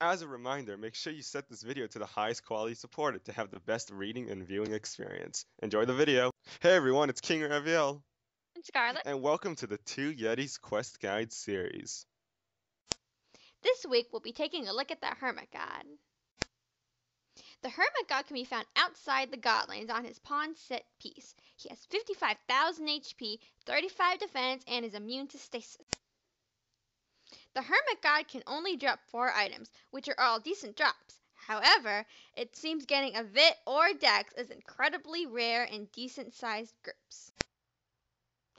As a reminder, make sure you set this video to the highest quality supported to have the best reading and viewing experience. Enjoy the video. Hey everyone, it's King Raviel, And Scarlet. and welcome to the Two Yetis Quest Guide series. This week we'll be taking a look at the Hermit God. The Hermit God can be found outside the Godlands on his pawn set piece. He has 55,000 HP, 35 defense, and is immune to stasis. The Hermit God can only drop 4 items, which are all decent drops. However, it seems getting a Vit or Dex is incredibly rare in decent sized groups.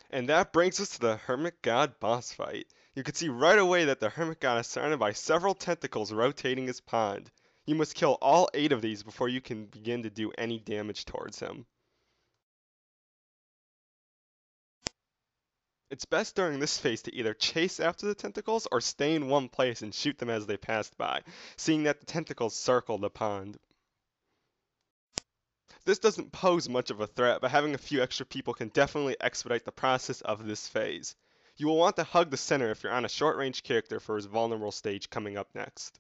And that brings us to the Hermit God boss fight. You can see right away that the Hermit God is surrounded by several tentacles rotating his pond. You must kill all 8 of these before you can begin to do any damage towards him. It's best during this phase to either chase after the tentacles or stay in one place and shoot them as they pass by, seeing that the tentacles circle the pond. This doesn't pose much of a threat, but having a few extra people can definitely expedite the process of this phase. You will want to hug the center if you're on a short-range character for his vulnerable stage coming up next.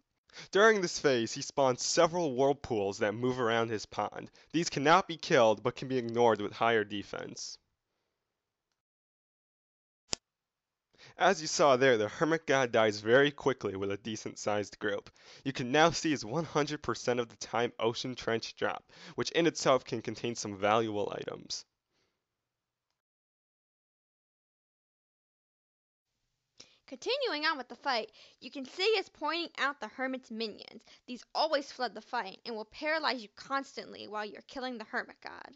During this phase, he spawns several whirlpools that move around his pond. These cannot be killed, but can be ignored with higher defense. As you saw there, the Hermit God dies very quickly with a decent sized group. You can now see his 100% of the time Ocean Trench drop, which in itself can contain some valuable items. Continuing on with the fight, you can see us pointing out the Hermit's minions. These always flood the fight and will paralyze you constantly while you're killing the Hermit God.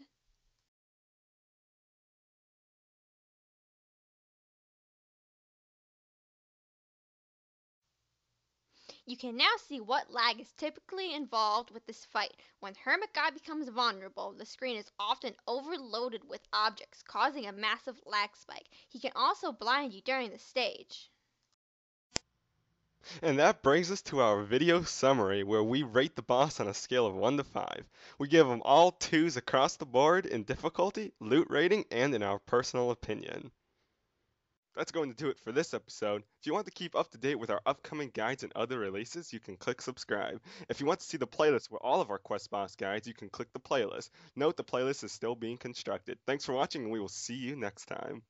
You can now see what lag is typically involved with this fight. When Hermit God becomes vulnerable, the screen is often overloaded with objects, causing a massive lag spike. He can also blind you during the stage. And that brings us to our video summary where we rate the boss on a scale of 1 to 5. We give them all 2s across the board in difficulty, loot rating, and in our personal opinion. That's going to do it for this episode. If you want to keep up to date with our upcoming guides and other releases, you can click subscribe. If you want to see the playlist with all of our Quest Boss guides, you can click the playlist. Note the playlist is still being constructed. Thanks for watching and we will see you next time.